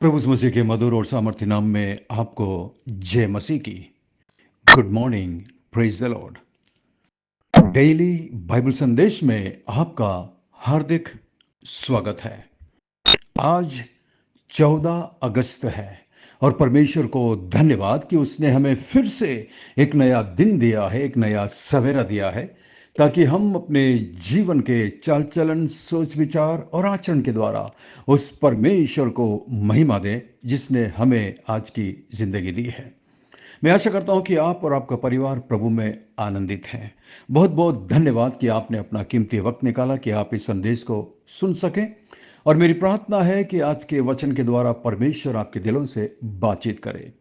प्रभु यीशु मसीह के मधुर और सामर्थ्य नाम में आपको जय मसीह की। Good morning, praise the Lord. Daily Bible संदेश में आपका हार्दिक स्वागत है। आज 14 अगस्त है और परमेश्वर को धन्यवाद कि उसने हमें फिर से एक नया दिन दिया है, एक नया सवेरा दिया है, ताकि हम अपने जीवन के चाल चलन, सोच विचार और आचरण के द्वारा उस परमेश्वर को महिमा दें जिसने हमें आज की जिंदगी दी है। मैं आशा करता हूं कि आप और आपका परिवार प्रभु में आनंदित हैं। बहुत बहुत धन्यवाद कि आपने अपना कीमती वक्त निकाला कि आप इस संदेश को सुन सकें। और मेरी प्रार्थना है कि आज के वचन के द्वारा परमेश्वर आपके दिलों से बातचीत करे।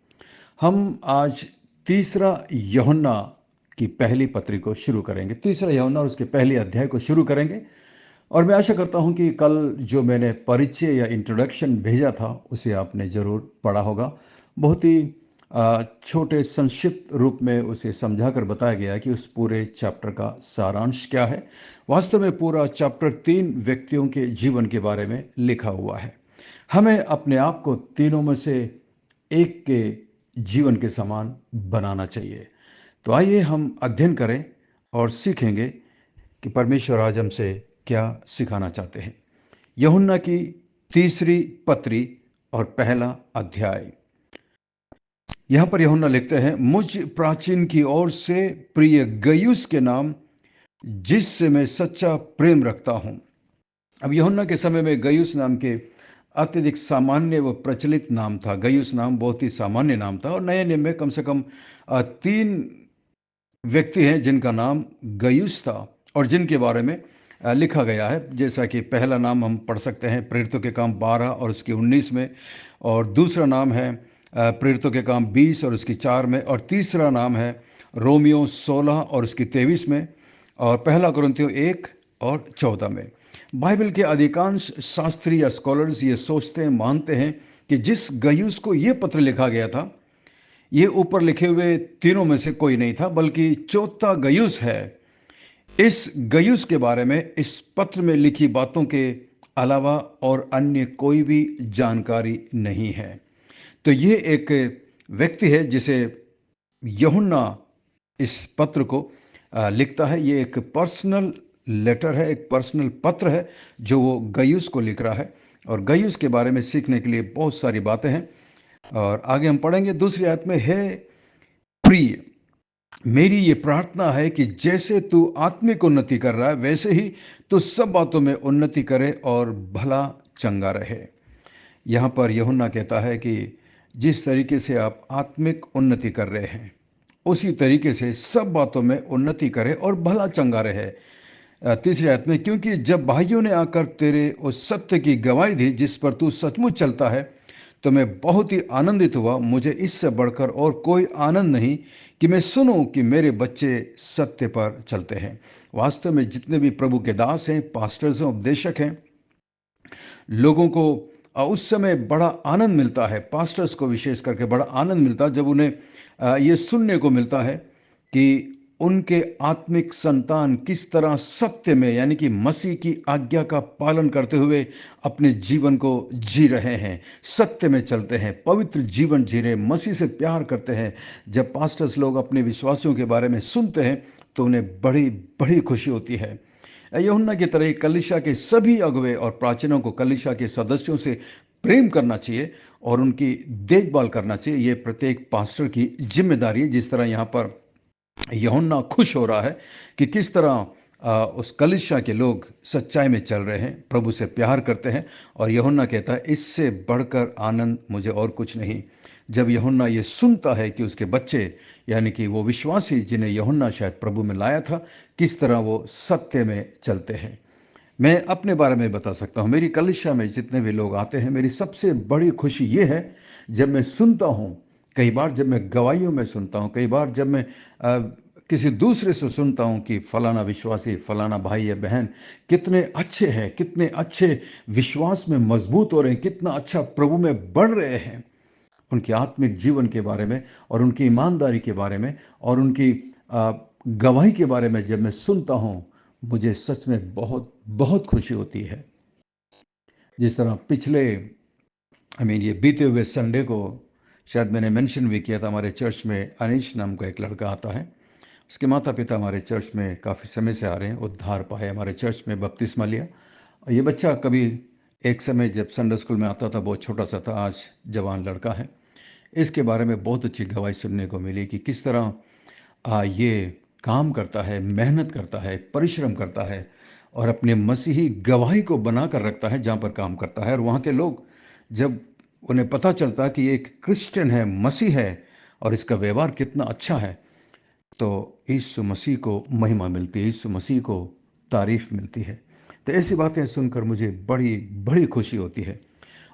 हम आज तीसरा यूहन्ना की पहली पत्री को शुरू करेंगे। तीसरा यूहन्ना और उसके पहले अध्याय को शुरू करेंगे। और मैं आशा करता हूं कि कल जो मैंने परिचय या इंट्रोडक्शन भेजा था उसे आपने ज़रूर पढ़ा होगा। बहुत ही छोटे संक्षिप्त रूप में उसे समझाकर बताया गया है कि उस पूरे चैप्टर का सारांश क्या है। वास्तव में पूरा चैप्टर 3 व्यक्तियों के जीवन के बारे में लिखा हुआ है। हमें अपने आप को तीनों में से एक के जीवन के समान बनाना चाहिए। तो आइए हम अध्ययन करें और सीखेंगे कि परमेश्वर आज हमसे क्या सिखाना चाहते हैं। यूहन्ना की तीसरी पत्री और पहला अध्याय। यहां पर यूहन्ना लिखते हैं, मुझ प्राचीन की ओर से प्रिय गयुस के नाम, जिससे मैं सच्चा प्रेम रखता हूं। अब यूहन्ना के समय में गयुस नाम के अत्यधिक सामान्य व प्रचलित नाम था। गयुस नाम बहुत ही सामान्य नाम था और नए नियम में कम से कम 3 व्यक्ति हैं जिनका नाम गयुस था और जिनके बारे में लिखा गया है। जैसा कि पहला नाम हम पढ़ सकते हैं प्रेरितों के काम 12 और उसकी 19 में, और दूसरा नाम है प्रेरितों के काम 20 और उसकी 4 में, और तीसरा नाम है रोमियो 16 और उसकी 23 में, और पहला कुरिन्थियों 1 और 14 में। बाइबल के अधिकांश शास्त्री या स्कॉलर्स ये सोचते हैं, मानते हैं कि जिस गयुस को ये पत्र लिखा गया था, ये ऊपर लिखे हुए तीनों में से कोई नहीं था, बल्कि चौथा गयुस है। इस गयुस के बारे में इस पत्र में लिखी बातों के अलावा और अन्य कोई भी जानकारी नहीं है। तो ये एक व्यक्ति है जिसे यूहन्ना इस पत्र को लिखता है। ये एक पर्सनल लेटर है, एक पर्सनल पत्र है जो वो गयुस को लिख रहा है। और गयुस के बारे में सीखने के लिए बहुत सारी बातें हैं और आगे हम पढ़ेंगे। दूसरी आयत में है, प्रिय, मेरी ये प्रार्थना है कि जैसे तू आत्मिक उन्नति कर रहा है वैसे ही तू सब बातों में उन्नति करे और भला चंगा रहे। यहाँ पर यूहन्ना कहता है कि जिस तरीके से आप आत्मिक उन्नति कर रहे हैं उसी तरीके से सब बातों में उन्नति करे और भला चंगा रहे। तीसरी आयत में, क्योंकि जब भाइयों ने आकर तेरे उस सत्य की गवाही दी जिस पर तू सचमुच चलता है, तो मैं बहुत ही आनंदित हुआ। मुझे इससे बढ़कर और कोई आनंद नहीं कि मैं सुनूं कि मेरे बच्चे सत्य पर चलते हैं। वास्तव में जितने भी प्रभु के दास हैं, पास्टर्स हैं, उपदेशक हैं, लोगों को उस समय बड़ा आनंद मिलता है, पास्टर्स को विशेष करके बड़ा आनंद मिलता है जब उन्हें ये सुनने को मिलता है कि उनके आत्मिक संतान किस तरह सत्य में, यानी कि मसीह की आज्ञा का पालन करते हुए अपने जीवन को जी रहे हैं, सत्य में चलते हैं, पवित्र जीवन जी रहे, मसीह से प्यार करते हैं। जब पास्टर्स लोग अपने विश्वासियों के बारे में सुनते हैं तो उन्हें बड़ी बड़ी खुशी होती है। यूहन्ना की तरह कलीसिया के सभी अगुवे और प्राचीनों को कलीसिया के सदस्यों से प्रेम करना चाहिए और उनकी देखभाल करना चाहिए। ये प्रत्येक पास्टर की जिम्मेदारी है। जिस तरह यहाँ पर यूहन्ना खुश हो रहा है कि किस तरह उस कलीसिया के लोग सच्चाई में चल रहे हैं, प्रभु से प्यार करते हैं, और यूहन्ना कहता है इससे बढ़कर आनंद मुझे और कुछ नहीं। जब यूहन्ना ये सुनता है कि उसके बच्चे, यानी कि वो विश्वासी जिन्हें यूहन्ना शायद प्रभु में लाया था, किस तरह वो सत्य में चलते हैं। मैं अपने बारे में बता सकता हूँ, मेरी कलीसिया में जितने भी लोग आते हैं, मेरी सबसे बड़ी खुशी ये है जब मैं सुनता हूँ, कई बार जब मैं गवाहियों में सुनता हूँ, कई बार जब मैं किसी दूसरे से सुनता हूँ कि फलाना विश्वासी, फलाना भाई या बहन कितने अच्छे हैं, कितने अच्छे विश्वास में मजबूत हो रहे हैं, कितना अच्छा प्रभु में बढ़ रहे हैं, उनके आत्मिक जीवन के बारे में और उनकी ईमानदारी के बारे में और उनकी गवाही के बारे में जब मैं सुनता हूँ, मुझे सच में बहुत बहुत खुशी होती है। जिस तरह पिछले ये बीते हुए संडे को शायद मैंने मेंशन भी किया था, हमारे चर्च में अनीश नाम का एक लड़का आता है। उसके माता पिता हमारे चर्च में काफ़ी समय से आ रहे हैं, उद्धार पाए, हमारे चर्च में बपतिस्मा लिया। और ये बच्चा कभी एक समय जब संडे स्कूल में आता था बहुत छोटा सा था, आज जवान लड़का है। इसके बारे में बहुत अच्छी गवाही सुनने को मिली कि किस तरह ये काम करता है, मेहनत करता है, परिश्रम करता है और अपने मसीही गवाही को बना कर रखता है जहाँ पर काम करता है। और वहाँ के लोग जब उन्हें पता चलता कि ये एक क्रिश्चियन है, मसीह है और इसका व्यवहार कितना अच्छा है, तो यीशु मसीह को महिमा मिलती है, यीशु मसीह को तारीफ मिलती है। तो ऐसी बातें सुनकर मुझे बड़ी बड़ी खुशी होती है।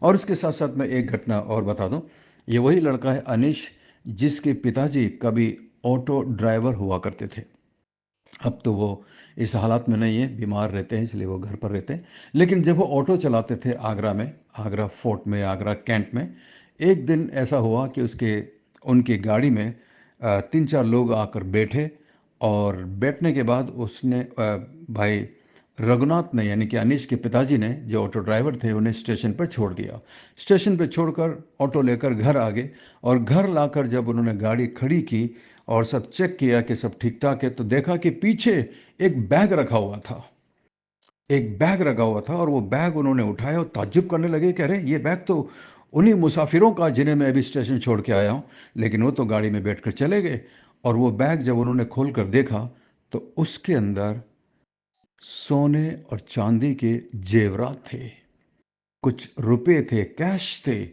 और उसके साथ साथ मैं एक घटना और बता दूं, ये वही लड़का है अनिश, जिसके पिताजी कभी ऑटो ड्राइवर हुआ करते थे। अब तो वो इस हालात में नहीं है, बीमार रहते हैं इसलिए वो घर पर रहते हैं। लेकिन जब वो ऑटो चलाते थे आगरा में, आगरा फोर्ट में, आगरा कैंट में, एक दिन ऐसा हुआ कि उनकी गाड़ी में 3-4 लोग आकर बैठे। और बैठने के बाद उसने भाई रघुनाथ ने, यानी कि अनीश के पिताजी ने, जो ऑटो ड्राइवर थे, उन्हें स्टेशन पर छोड़ दिया। स्टेशन पर छोड़कर ऑटो लेकर घर आ गए। और घर लाकर जब उन्होंने गाड़ी खड़ी की और सब चेक किया कि सब ठीक ठाक है, तो देखा कि पीछे एक बैग रखा हुआ था। एक बैग रखा हुआ था और वो बैग उन्होंने उठाया और ताज्जुब करने लगे कि अरे ये बैग तो उन्हीं मुसाफिरों का जिन्हें मैं अभी स्टेशन छोड़ के आया हूँ। लेकिन वो तो गाड़ी में बैठकर चले गए। और वो बैग जब उन्होंने खोल कर देखा तो उसके अंदर सोने और चांदी के जेवरात थे, कुछ रुपए थे, कैश थे।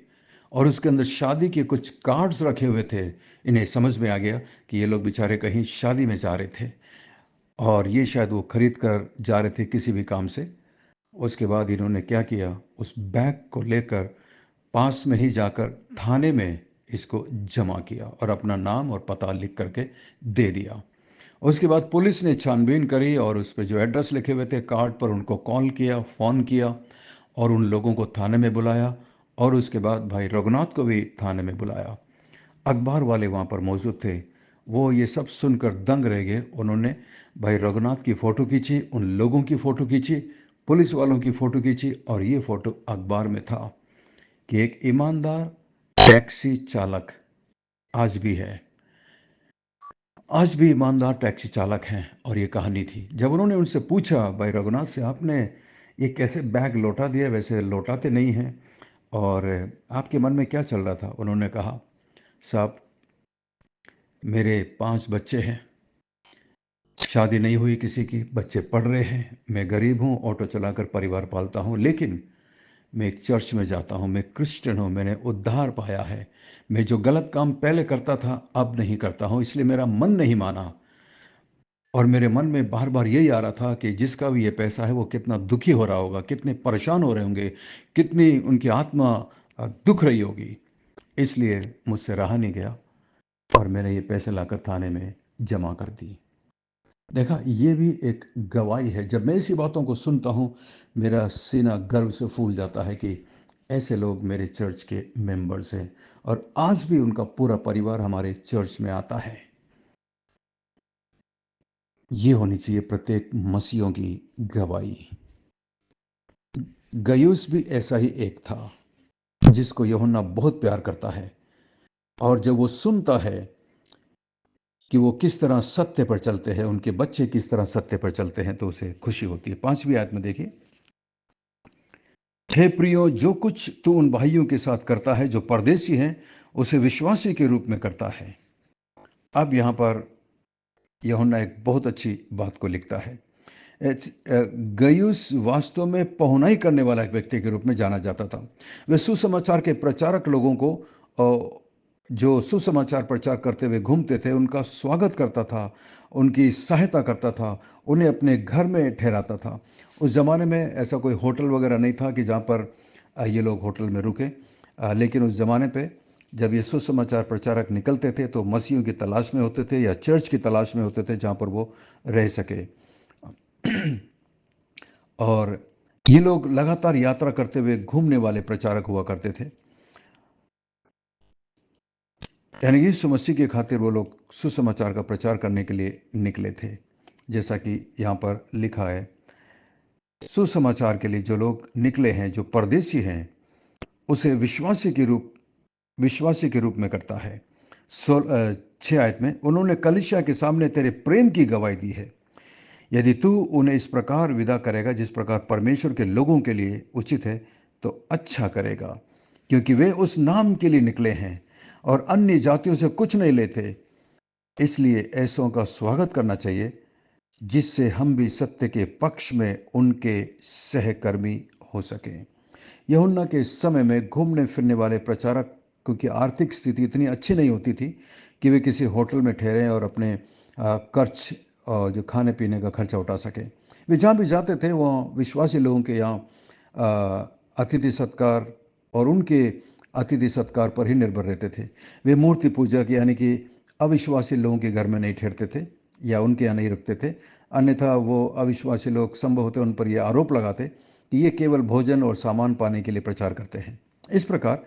और उसके अंदर शादी के कुछ कार्ड्स रखे हुए थे। इन्हें समझ में आ गया कि ये लोग बेचारे कहीं शादी में जा रहे थे और ये शायद वो खरीद कर जा रहे थे किसी भी काम से। उसके बाद इन्होंने क्या किया, उस बैग को लेकर पास में ही जाकर थाने में इसको जमा किया और अपना नाम और पता लिख करके दे दिया। उसके बाद पुलिस ने छानबीन करी और उस पर जो एड्रेस लिखे हुए थे कार्ड पर, उनको कॉल किया, फ़ोन किया और उन लोगों को थाने में बुलाया। और उसके बाद भाई रघुनाथ को भी थाने में बुलाया। अखबार वाले वहाँ पर मौजूद थे। वो ये सब सुनकर दंग रह गए। उन्होंने भाई रघुनाथ की फ़ोटो खींची, उन लोगों की फ़ोटो खींची, पुलिस वालों की फ़ोटो खींची और ये फ़ोटो अखबार में था कि एक ईमानदार टैक्सी चालक आज भी है, आज भी ईमानदार टैक्सी चालक हैं। और ये कहानी थी। जब उन्होंने उनसे पूछा भाई रघुनाथ से, आपने ये कैसे बैग लौटा दिया, वैसे लौटाते नहीं हैं, और आपके मन में क्या चल रहा था? उन्होंने कहा, साहब मेरे 5 बच्चे हैं, शादी नहीं हुई किसी की, बच्चे पढ़ रहे हैं, मैं गरीब हूँ, ऑटो चलाकर परिवार पालता हूँ, लेकिन मैं एक चर्च में जाता हूँ, मैं क्रिश्चियन हूँ, मैंने उद्धार पाया है। मैं जो गलत काम पहले करता था अब नहीं करता हूँ, इसलिए मेरा मन नहीं माना। और मेरे मन में बार बार यही आ रहा था कि जिसका भी ये पैसा है वो कितना दुखी हो रहा होगा, कितने परेशान हो रहे होंगे, कितनी उनकी आत्मा दुख रही होगी। इसलिए मुझसे रहा नहीं गया और मैंने ये पैसे लाकर थाने में जमा कर दी। देखा, ये भी एक गवाही है। जब मैं ऐसी बातों को सुनता हूँ मेरा सीना गर्व से फूल जाता है कि ऐसे लोग मेरे चर्च के मेंबर्स हैं और आज भी उनका पूरा परिवार हमारे चर्च में आता है। ये होनी चाहिए प्रत्येक मसीहों की गवाही। गयुस भी ऐसा ही एक था जिसको यूहन्ना बहुत प्यार करता है। और जब वो सुनता है कि वो किस तरह सत्य पर चलते हैं, उनके बच्चे किस तरह सत्य पर चलते हैं, तो उसे खुशी होती है। 5वीं आयत में देखिए, हे प्रियो, जो कुछ तू उन भाइयों के साथ करता है जो परदेसी हैं, उसे विश्वासी के रूप में करता है। अब यहाँ पर यूहन्ना एक बहुत अच्छी बात को लिखता है। गयुस वास्तव में पहुनाई करने वाला एक व्यक्ति के रूप में जाना जाता था। वे सुसमाचार के प्रचारक लोगों को जो सुसमाचार प्रचार करते हुए घूमते थे उनका स्वागत करता था, उनकी सहायता करता था, उन्हें अपने घर में ठहराता था। उस ज़माने में ऐसा कोई होटल वगैरह नहीं था कि जहाँ पर ये लोग होटल में रुके। लेकिन उस ज़माने पे जब ये सुसमाचार प्रचारक निकलते थे तो मसीहों की तलाश में होते थे या चर्च की तलाश में होते थे जहाँ पर वो रह सके। और ये लोग लगातार यात्रा करते हुए घूमने वाले प्रचारक हुआ करते थे। यानी यीशु मसीह की खातिर वो लोग सुसमाचार का प्रचार करने के लिए निकले थे। जैसा कि यहाँ पर लिखा है, सुसमाचार के लिए जो लोग निकले हैं, जो परदेसी हैं, उसे विश्वासी के रूप में करता है। 6 आयत में, उन्होंने कलीसिया के सामने तेरे प्रेम की गवाही दी है। यदि तू उन्हें इस प्रकार विदा करेगा जिस प्रकार परमेश्वर के लोगों के लिए उचित है, तो अच्छा करेगा, क्योंकि वे उस नाम के लिए निकले हैं और अन्य जातियों से कुछ नहीं लेते। इसलिए ऐसों का स्वागत करना चाहिए, जिससे हम भी सत्य के पक्ष में उनके सहकर्मी हो सकें। यूहन्ना के समय में घूमने फिरने वाले प्रचारक, क्योंकि आर्थिक स्थिति इतनी अच्छी नहीं होती थी कि वे किसी होटल में ठहरें और अपने खर्च और जो खाने पीने का खर्चा उठा सकें, वे जहाँ भी जाते थे वहाँ विश्वासी लोगों के यहाँ अतिथि सत्कार और उनके अतिथि सत्कार पर ही निर्भर रहते थे। वे मूर्ति पूजा की यानी कि अविश्वासी लोगों के घर में नहीं ठहरते थे या उनके यहाँ नहीं रुकते थे। अन्यथा वो अविश्वासी लोग संभवतः उन पर यह आरोप लगाते कि ये केवल भोजन और सामान पाने के लिए प्रचार करते हैं। इस प्रकार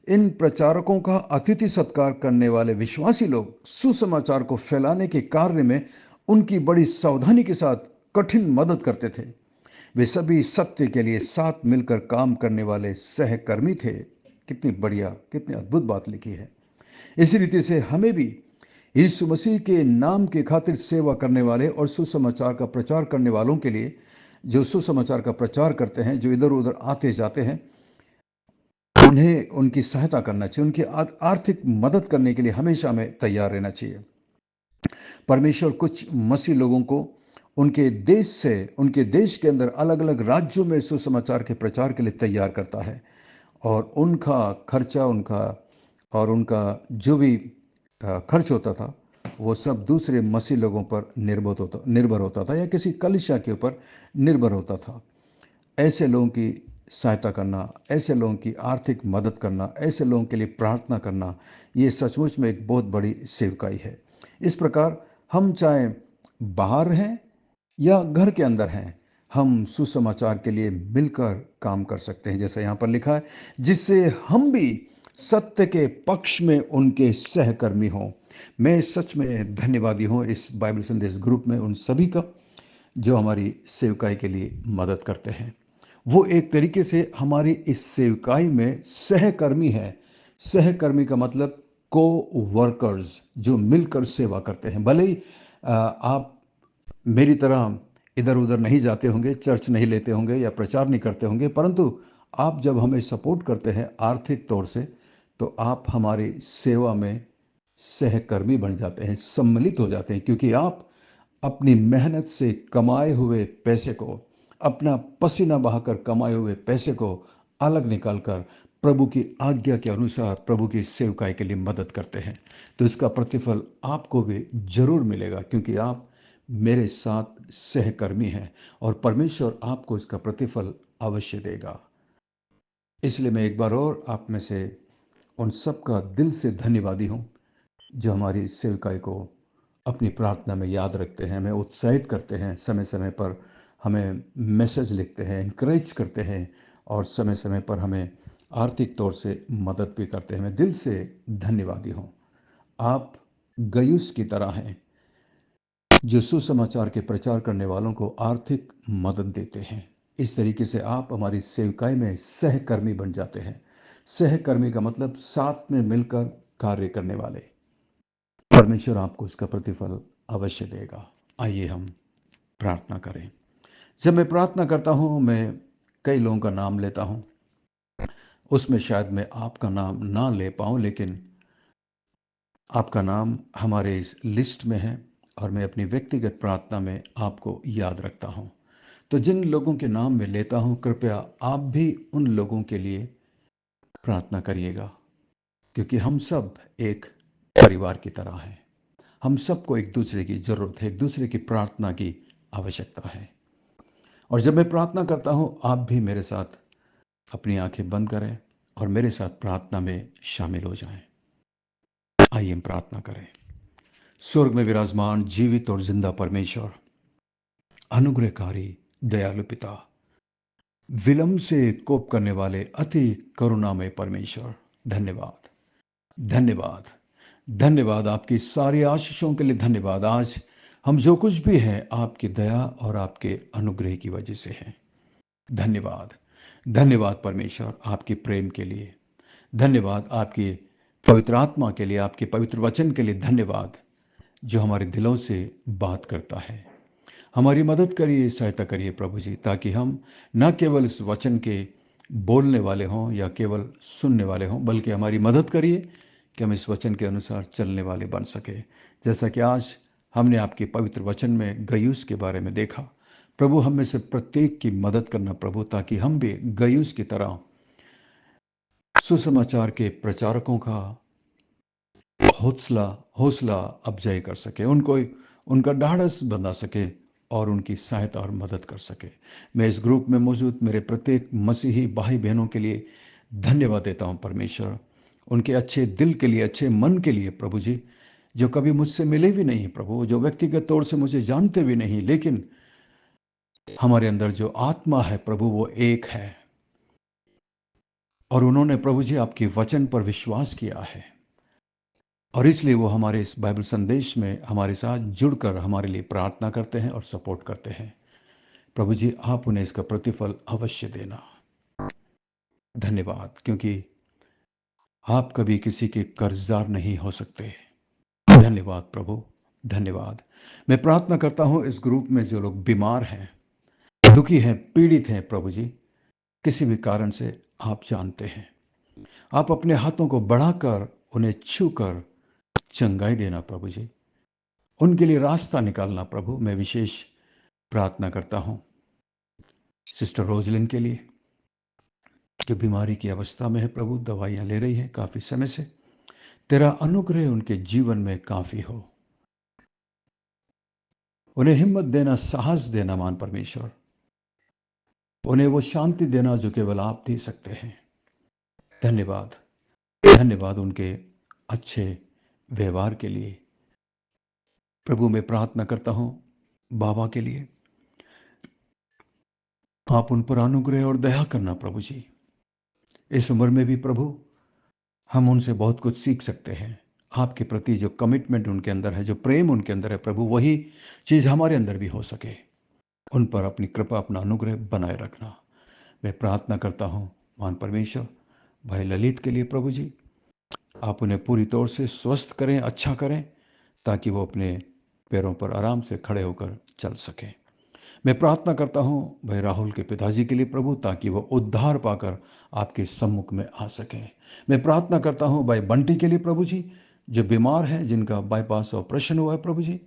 इन प्रचारकों का अतिथि सत्कार करने वाले विश्वासी लोग सुसमाचार को फैलाने के कार्य में उनकी बड़ी सावधानी के साथ कठिन मदद करते थे। वे सभी सत्य के लिए साथ मिलकर काम करने वाले सहकर्मी थे। कितनी बढ़िया, कितनी अद्भुत बात लिखी है। इसी रीति से हमें भी यीशु मसीह के नाम के खातिर सेवा करने वाले और सुसमाचार का प्रचार करने वालों के लिए, जो सुसमाचार का प्रचार करते हैं, जो इधर उधर आते जाते हैं, उन्हें उनकी सहायता करना चाहिए, उनकी आर्थिक मदद करने के लिए हमेशा हमें तैयार रहना चाहिए। परमेश्वर कुछ मसीह लोगों को उनके देश के अंदर अलग अलग राज्यों में सुसमाचार के प्रचार के लिए तैयार करता है, और उनका खर्चा उनका जो भी खर्च होता था वो सब दूसरे मसीह लोगों पर निर्भर होता था या किसी कलीसिया के ऊपर निर्भर होता था। ऐसे लोगों की सहायता करना, ऐसे लोगों की आर्थिक मदद करना, ऐसे लोगों के लिए प्रार्थना करना, ये सचमुच में एक बहुत बड़ी सेवकाई है। इस प्रकार हम चाहे बाहर हैं या घर के अंदर हैं, हम सुसमाचार के लिए मिलकर काम कर सकते हैं, जैसा यहाँ पर लिखा है, जिससे हम भी सत्य के पक्ष में उनके सहकर्मी हों। मैं सच में धन्यवादी हूँ इस बाइबल संदेश ग्रुप में उन सभी का जो हमारी सेवकाई के लिए मदद करते हैं। वो एक तरीके से हमारी इस सेवकाई में सहकर्मी है। सहकर्मी का मतलब को वर्कर्स, जो मिलकर सेवा करते हैं। भले ही आप मेरी तरह इधर उधर नहीं जाते होंगे, चर्च नहीं लेते होंगे या प्रचार नहीं करते होंगे, परंतु आप जब हमें सपोर्ट करते हैं आर्थिक तौर से, तो आप हमारी सेवा में सहकर्मी बन जाते हैं, सम्मिलित हो जाते हैं, क्योंकि आप अपनी मेहनत से कमाए हुए पैसे को, अपना पसीना बहाकर कमाए हुए पैसे को अलग निकालकर प्रभु की आज्ञा के अनुसार प्रभु की सेवकाई के लिए मदद करते हैं। तो इसका प्रतिफल आपको भी जरूर मिलेगा, क्योंकि आप मेरे साथ सहकर्मी हैं और परमेश्वर आपको इसका प्रतिफल अवश्य देगा। इसलिए मैं एक बार और आप में से उन सब का दिल से धन्यवादी हूँ जो हमारी सेवकाई को अपनी प्रार्थना में याद रखते हैं, हमें उत्साहित करते हैं, समय समय पर हमें मैसेज लिखते हैं, इनकरेज करते हैं और समय समय पर हमें आर्थिक तौर से मदद भी करते हैं। मैं दिल से धन्यवादी हूँ। आप गयुस की तरह हैं जो सुसमाचार के प्रचार करने वालों को आर्थिक मदद देते हैं। इस तरीके से आप हमारी सेवकाई में सहकर्मी बन जाते हैं। सहकर्मी का मतलब साथ में मिलकर कार्य करने वाले। परमेश्वर आपको इसका प्रतिफल अवश्य देगा। आइए हम प्रार्थना करें। जब मैं प्रार्थना करता हूँ, मैं कई लोगों का नाम लेता हूँ, उसमें शायद मैं आपका नाम ना ले पाऊँ, लेकिन आपका नाम हमारे इस लिस्ट में है और मैं अपनी व्यक्तिगत प्रार्थना में आपको याद रखता हूँ। तो जिन लोगों के नाम मैं लेता हूँ, कृपया आप भी उन लोगों के लिए प्रार्थना करिएगा, क्योंकि हम सब एक परिवार की तरह हैं। हम सबको एक दूसरे की ज़रूरत है, एक दूसरे की प्रार्थना की आवश्यकता है। और जब मैं प्रार्थना करता हूँ, आप भी मेरे साथ अपनी आंखें बंद करें और मेरे साथ प्रार्थना में शामिल हो जाएं। आइए हम प्रार्थना करें। स्वर्ग में विराजमान जीवित और जिंदा परमेश्वर, अनुग्रहकारी दयालु पिता, विलंब से कोप करने वाले अति करुणामय परमेश्वर, धन्यवाद, धन्यवाद, धन्यवाद। आपकी सारी आशीषों के लिए धन्यवाद। आज हम जो कुछ भी हैं आपकी दया और आपके अनुग्रह की वजह से हैं। धन्यवाद। धन्यवाद परमेश्वर आपके प्रेम के लिए, धन्यवाद आपकी पवित्र आत्मा के लिए, आपके पवित्र वचन के लिए धन्यवाद जो हमारे दिलों से बात करता है। हमारी मदद करिए, सहायता करिए प्रभु जी, ताकि हम न केवल इस वचन के बोलने वाले हों या केवल सुनने वाले हों, बल्कि हमारी मदद करिए कि हम इस वचन के अनुसार चलने वाले बन सके। जैसा कि आज हमने आपके पवित्र वचन में गयूस के बारे में देखा, प्रभु हम में से प्रत्येक की मदद करना प्रभु, ताकि हम भी गयूस की तरह सुसमाचार के प्रचारकों का हौसला हौसला अफजाई कर सके, उनको उनका ढाढ़स बना सके और उनकी सहायता और मदद कर सके। मैं इस ग्रुप में मौजूद मेरे प्रत्येक मसीही भाई बहनों के लिए धन्यवाद देता हूं परमेश्वर, उनके अच्छे दिल के लिए, अच्छे मन के लिए प्रभु जी, जो कभी मुझसे मिले भी नहीं प्रभु, जो व्यक्तिगत तौर से मुझे जानते भी नहीं, लेकिन हमारे अंदर जो आत्मा है प्रभु वो एक है, और उन्होंने प्रभु जी आपके वचन पर विश्वास किया है, और इसलिए वो हमारे इस बाइबल संदेश में हमारे साथ जुड़कर हमारे लिए प्रार्थना करते हैं और सपोर्ट करते हैं। प्रभु जी आप उन्हें इसका प्रतिफल अवश्य देना। धन्यवाद, क्योंकि आप कभी किसी के कर्जदार नहीं हो सकते। धन्यवाद प्रभु, धन्यवाद। मैं प्रार्थना करता हूं इस ग्रुप में जो लोग बीमार हैं, दुखी हैं, पीड़ित हैं प्रभु जी, किसी भी कारण से आप जानते हैं, आप अपने हाथों को बढ़ाकर उन्हें छूकर चंगाई देना प्रभु जी, उनके लिए रास्ता निकालना प्रभु। मैं विशेष प्रार्थना करता हूं सिस्टर रोजलिन के लिए, जो बीमारी की अवस्था में है प्रभु, दवाइयां ले रही है काफी समय से। तेरा अनुग्रह उनके जीवन में काफी हो, उन्हें हिम्मत देना, साहस देना मान परमेश्वर, उन्हें वो शांति देना जो केवल आप दे सकते हैं। धन्यवाद, धन्यवाद उनके अच्छे व्यवहार के लिए प्रभु। मैं प्रार्थना करता हूं बाबा के लिए, आप उन पर अनुग्रह और दया करना प्रभु जी। इस उम्र में भी प्रभु हम उनसे बहुत कुछ सीख सकते हैं, आपके प्रति जो कमिटमेंट उनके अंदर है, जो प्रेम उनके अंदर है प्रभु, वही चीज हमारे अंदर भी हो सके। उन पर अपनी कृपा, अपना अनुग्रह बनाए रखना। मैं प्रार्थना करता हूं महान परमेश्वर भाई ललित के लिए प्रभु जी, आप उन्हें पूरी तौर से स्वस्थ करें, अच्छा करें, ताकि वो अपने पैरों पर आराम से खड़े होकर चल सकें। मैं प्रार्थना करता हूं भाई राहुल के पिताजी के लिए प्रभु, ताकि वो उद्धार पाकर आपके सम्मुख में आ सकें। मैं प्रार्थना करता हूं भाई बंटी के लिए प्रभु जी, जो बीमार हैं, जिनका बाईपास ऑपरेशन हुआ है प्रभु जी,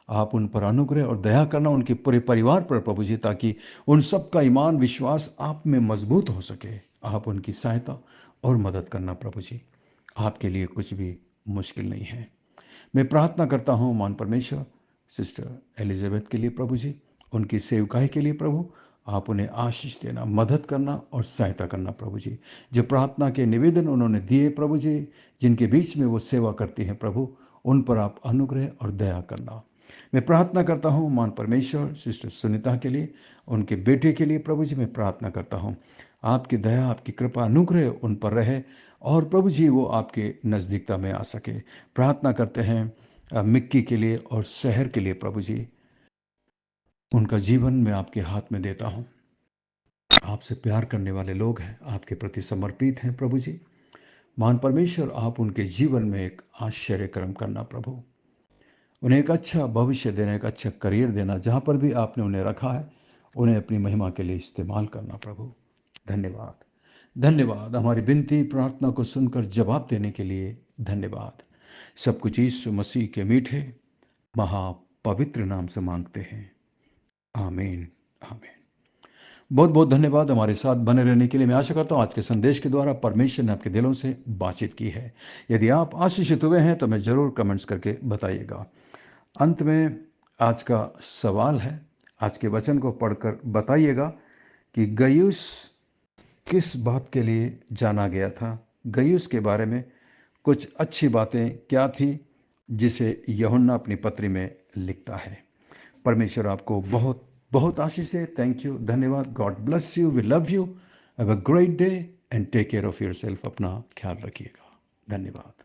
आप उन पर अनुग्रह और दया करना, उनके पूरे परिवार पर प्रभु जी, ताकि उन सब का ईमान विश्वास आप में मजबूत हो सके। आप उनकी सहायता और मदद करना प्रभु जी, आपके लिए कुछ भी मुश्किल नहीं है। मैं प्रार्थना करता हूं मान परमेश्वर सिस्टर एलिजाबेथ के लिए प्रभु जी, उनकी सेवकाई के लिए प्रभु, आप उन्हें आशीष देना, मदद करना और सहायता करना प्रभु जी। जो प्रार्थना के निवेदन उन्होंने दिए प्रभु जी, जिनके बीच में वो सेवा करती हैं प्रभु, उन पर आप अनुग्रह और दया करना। मैं प्रार्थना करता हूं मान परमेश्वर सिस्टर सुनीता के लिए, उनके बेटे के लिए प्रभु जी। मैं प्रार्थना करता हूं आपकी दया, आपकी कृपा, अनुग्रह उन पर रहे, और प्रभु जी वो आपके नज़दीकता में आ सके। प्रार्थना करते हैं मिक्की के लिए और शहर के लिए प्रभु जी, उनका जीवन मैं आपके हाथ में देता हूं। आपसे प्यार करने वाले लोग हैं, आपके प्रति समर्पित हैं प्रभु जी। महान परमेश्वर आप उनके जीवन में एक आश्चर्य कर्म करना प्रभु, उन्हें एक अच्छा भविष्य देना, एक अच्छा करियर देना, जहां पर भी आपने उन्हें रखा है उन्हें अपनी महिमा के लिए इस्तेमाल करना प्रभु। धन्यवाद, धन्यवाद हमारी विनती प्रार्थना को सुनकर जवाब देने के लिए धन्यवाद। सब कुछ यीशु मसीह के मीठे महापवित्र नाम से मांगते हैं, आमीन, आमीन। बहुत बहुत धन्यवाद हमारे साथ बने रहने के लिए। मैं आशा करता हूँ आज के संदेश के द्वारा परमेश्वर ने आपके दिलों से बातचीत की है। यदि आप आशीषित हुए हैं तो मैं ज़रूर कमेंट्स करके बताइएगा। अंत में आज का सवाल है, आज के वचन को पढ़कर बताइएगा कि गयुस किस बात के लिए जाना गया था। गयुस के बारे में कुछ अच्छी बातें क्या थी जिसे यूहन्ना अपनी पत्री में लिखता है। परमेश्वर आपको बहुत बहुत आशीष दे। थैंक यू, धन्यवाद। God bless you, we love you, have a great day and take care of yourself. अपना ख्याल रखिएगा। धन्यवाद।